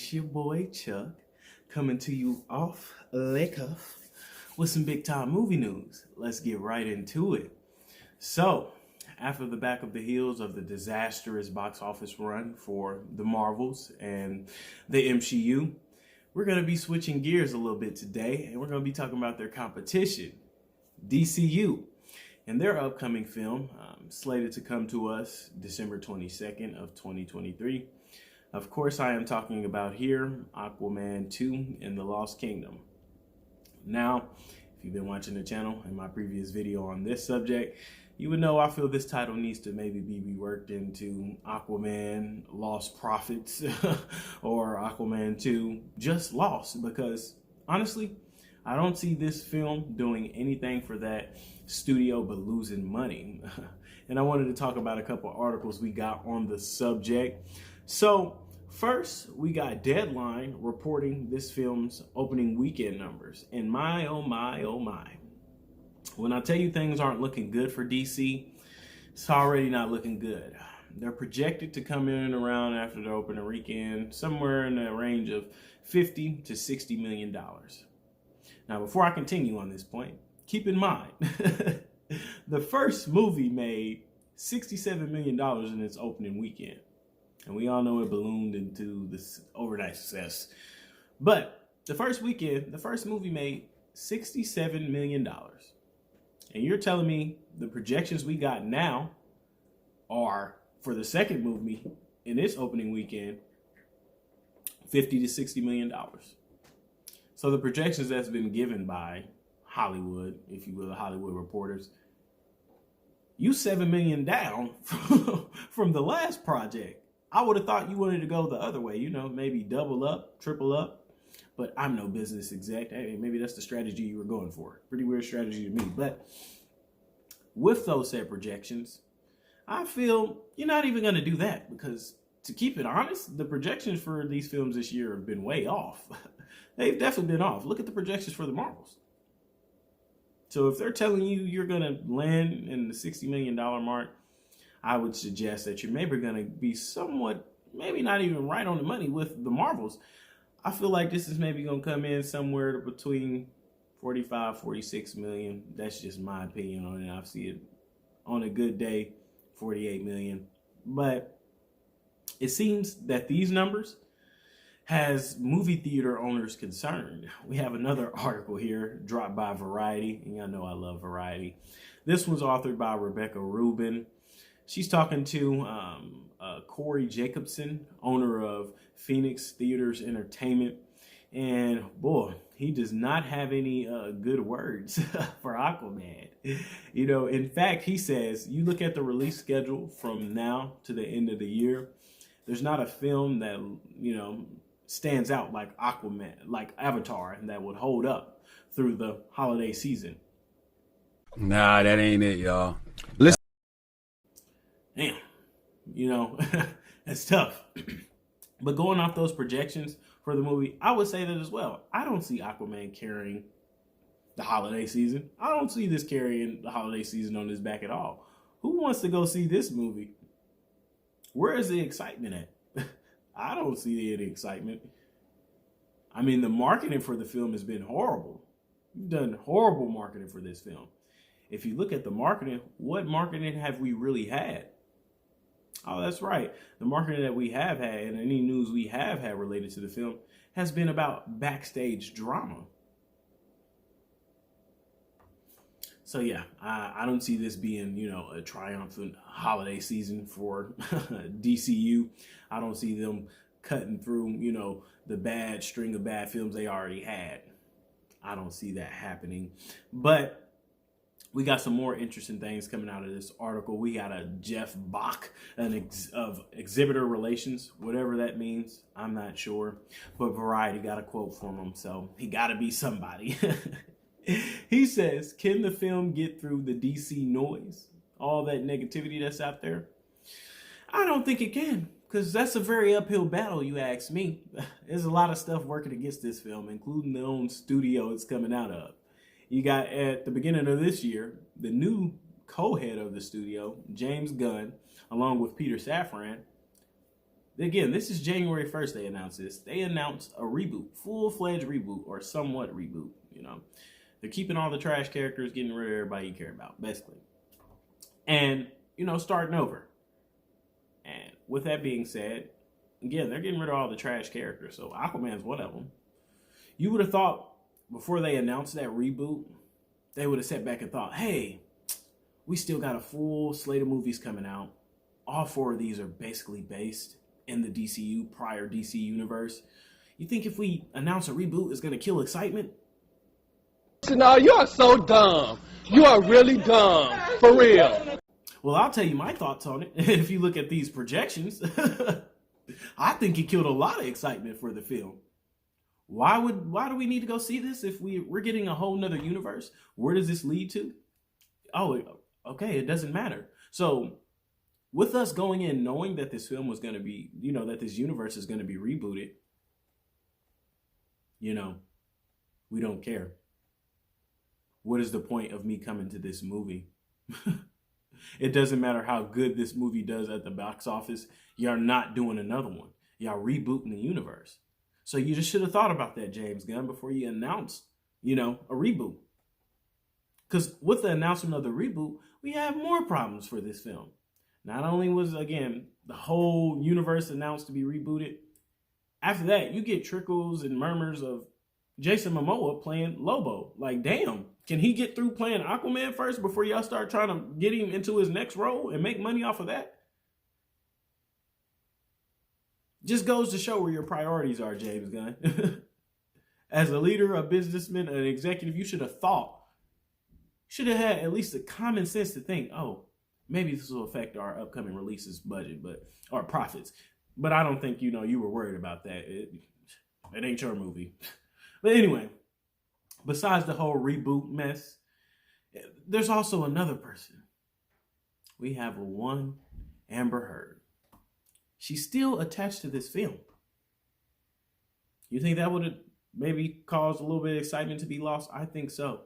It's your boy Chuck coming to you off the cuff with some big time movie news. Let's get right into it. So, after the back of the heels of the disastrous box office run for the Marvels and the MCU, we're going to be switching gears a little bit today, and we're going to be talking about their competition, DCU, and their upcoming film, slated to come to us December 22nd of 2023. Of course, I am talking about here Aquaman 2 in the Lost Kingdom. Now, if you've been watching the channel and my previous video on this subject, you would know I feel this title needs to maybe be reworked into Aquaman Lost Profits or Aquaman 2 Just Lost, because honestly, I don't see this film doing anything for that studio but losing money. And I wanted to talk about a couple articles we got on the subject. So first, we got Deadline reporting this film's opening weekend numbers. And my, oh my, oh my. When I tell you things aren't looking good for DC, it's already not looking good. They're projected to come in around after the opening weekend, somewhere in the range of $50 to $60 million. Now, before I continue on this point, keep in mind, the first movie made $67 million in its opening weekend. And we all know it ballooned into this overnight success. But the first weekend, the first movie made $67 million. And you're telling me the projections we got now are for the second movie in its opening weekend, $50 to $60 million. So the projections that's been given by Hollywood, if you will, the Hollywood reporters, you $7 million down from the last project. I would have thought you wanted to go the other way, you know, maybe double up, triple up. But I'm no business exec. Hey, maybe that's the strategy you were going for. Pretty weird strategy to me. But with those said projections, I feel you're not even going to do that, because to keep it honest, the projections for these films this year have been way off. They've definitely been off. Look at the projections for the Marvels. So if they're telling you you're going to land in the $60 million mark, I would suggest that you're maybe going to be somewhat, maybe not even right on the money with the Marvels. I feel like this is maybe going to come in somewhere between 45, 46 million. That's just my opinion on it. I see it on a good day, 48 million. But it seems that these numbers has movie theater owners concerned. We have another article here dropped by Variety, and y'all know I love Variety. This was authored by Rebecca Rubin. She's talking to Corey Jacobson, owner of Phoenix Theaters Entertainment. And boy, he does not have any good words for Aquaman. You know, in fact, he says, you look at the release schedule from now to the end of the year, there's not a film that, you know, stands out like Aquaman, like Avatar, and that would hold up through the holiday season. Nah, that ain't it, y'all. Listen. Damn, you know, that's tough. But going off those projections for the movie, I would say that as well. I don't see Aquaman carrying the holiday season. I don't see this carrying the holiday season on his back at all. Who wants to go see this movie? Where is the excitement at? I don't see any excitement. I mean, the marketing for the film has been horrible. You've done horrible marketing for this film. If you look at the marketing, what marketing have we really had? Oh, that's right. The marketing that we have had and any news we have had related to the film has been about backstage drama. So yeah, I don't see this being, you know, a triumphant holiday season for DCU. I don't see them cutting through, you know, the bad string of bad films they already had. I don't see that happening. But we got some more interesting things coming out of this article. We got a Jeff Bach of exhibitor relations, whatever that means. I'm not sure. But Variety got a quote from him, so he got to be somebody. He says, can the film get through the DC noise? All that negativity that's out there? I don't think it can, because that's a very uphill battle, you ask me. There's a lot of stuff working against this film, including the own studio it's coming out of. You got, at the beginning of this year, the new co-head of the studio, James Gunn, along with Peter Safran, Again, this is January 1st they announced this. They announced a reboot, full-fledged reboot, or somewhat reboot, you know. They're keeping all the trash characters, getting rid of everybody you care about, basically. And, you know, starting over. And with that being said, again, they're getting rid of all the trash characters. So Aquaman's one of them. You would have thought before they announced that reboot, they would have sat back and thought, hey, we still got a full slate of movies coming out. All 4 of these are basically based in the DCU, prior DC universe. You think if we announce a reboot, it's going to kill excitement? No, you are so dumb. You are really dumb. For real. Well, I'll tell you my thoughts on it. If you look at these projections, I think it killed a lot of excitement for the film. Why do we need to go see this if we're getting a whole nother universe? Where does this lead to? Oh, okay, it doesn't matter. So with us going in knowing that this film was going to be, you know, that this universe is going to be rebooted, you know, we don't care. What is the point of me coming to this movie? It doesn't matter how good this movie does at the box office. Y'all not doing another one. Y'all rebooting the universe. So you just should have thought about that, James Gunn, before you announced, you know, a reboot. Because with the announcement of the reboot, we have more problems for this film. Not only was, again, the whole universe announced to be rebooted, after that, you get trickles and murmurs of Jason Momoa playing Lobo. Like, damn, can he get through playing Aquaman first before y'all start trying to get him into his next role and make money off of that? Just goes to show where your priorities are, James Gunn. As a leader, a businessman, an executive, you should have had at least the common sense to think, oh, maybe this will affect our upcoming releases budget, or profits. But I don't think, you know, you were worried about that. It ain't your movie. But anyway, besides the whole reboot mess, there's also another person. We have one Amber Heard. She's still attached to this film. You think that would have maybe caused a little bit of excitement to be lost? I think so.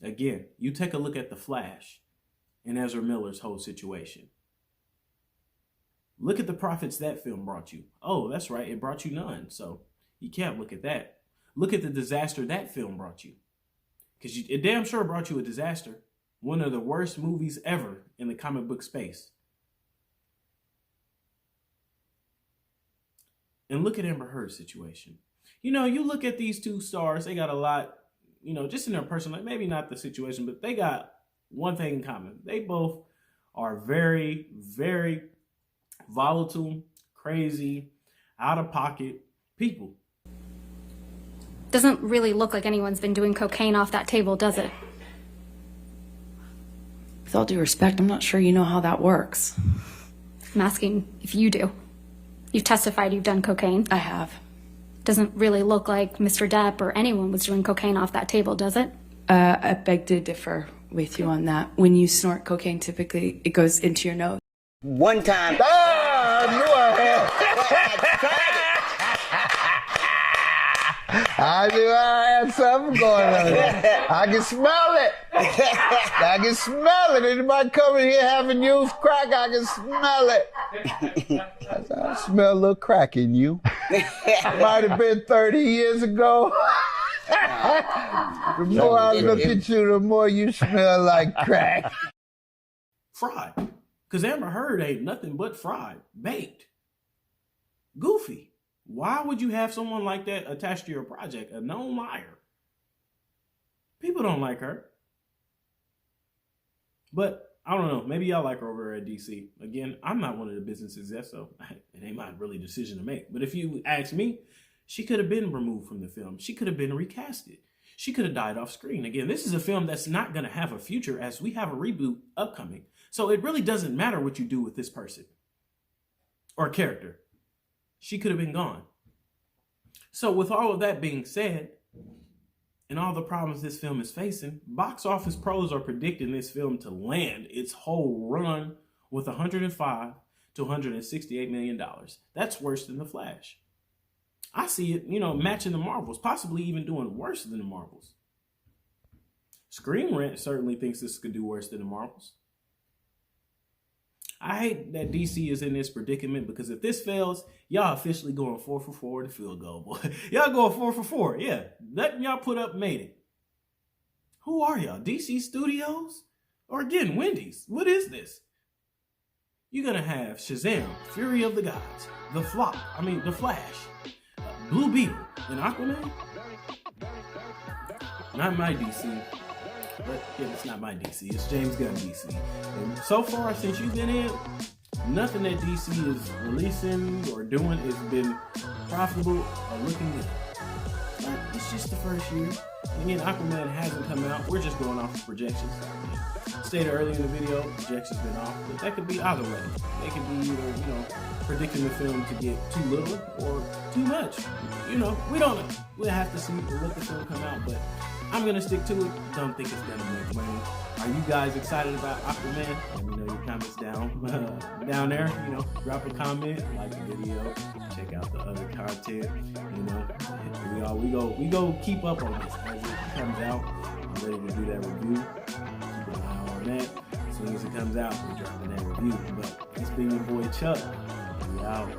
Again, you take a look at The Flash and Ezra Miller's whole situation. Look at the profits that film brought you. Oh, that's right, it brought you none. So you can't look at that. Look at the disaster that film brought you. Because it damn sure brought you a disaster. One of the worst movies ever in the comic book space. And look at Amber Heard's situation. You know, you look at these two stars, they got a lot, you know, just in their personal life, maybe not the situation, but they got one thing in common. They both are very, very volatile, crazy, out of pocket people. Doesn't really look like anyone's been doing cocaine off that table, does it? With all due respect, I'm not sure you know how that works. I'm asking if you do. You've testified you've done cocaine. I have. Doesn't really look like Mr. Depp or anyone was doing cocaine off that table, does it? I beg to differ with you on that. When you snort cocaine, typically it goes into your nose. One time. I knew I had something going on there. I can smell it. I can smell it. Anybody coming here having used crack, I can smell it. I smell a little crack in you. Might have been 30 years ago. The more I look at you, the more you smell like crack. Fried. Because Amber Heard ain't nothing but fried, baked, goofy. Why would you have someone like that attached to your project? A known liar. People don't like her. But I don't know. Maybe y'all like her over at DC. Again, I'm not one of the business execs, so it ain't my really decision to make. But if you ask me, she could have been removed from the film. She could have been recasted. She could have died off screen. Again, this is a film that's not going to have a future as we have a reboot upcoming. So it really doesn't matter what you do with this person or character. She could have been gone. So with all of that being said, and all the problems this film is facing, box office pros are predicting this film to land its whole run with $105 to $168 million. That's worse than The Flash. I see it, matching the Marvels, possibly even doing worse than the Marvels. Screen Rant certainly thinks this could do worse than the Marvels. I hate that DC is in this predicament because if this fails, y'all officially going 4 for 4 to field goal, boy. Y'all going 4 for 4. Yeah, nothing y'all put up made it. Who are y'all? DC Studios? Or again, Wendy's? What is this? You're gonna have Shazam, Fury of the Gods, The Flash, Blue Beetle, and Aquaman? Not my DC. But yeah, it's not my DC. It's James Gunn DC. And so far, since you've been in, nothing that DC is releasing or doing has been profitable or looking good. But it's just the first year. Again, Aquaman hasn't come out. We're just going off of projections. Stated earlier in the video, projections been off, but that could be either way. They could be either, predicting the film to get too little or too much. We don't know. We'll have to see. We'll let the film come out, but I'm gonna stick to it. Don't think it's gonna make money. Are you guys excited about Aquaman? Let me know your comments down there. Drop a comment, like the video, check out the other content. We go keep up on this as it comes out. I'm ready to do that review. Keep an eye on that. As soon as it comes out, we're dropping that review. But it's been your boy Chuck. We out.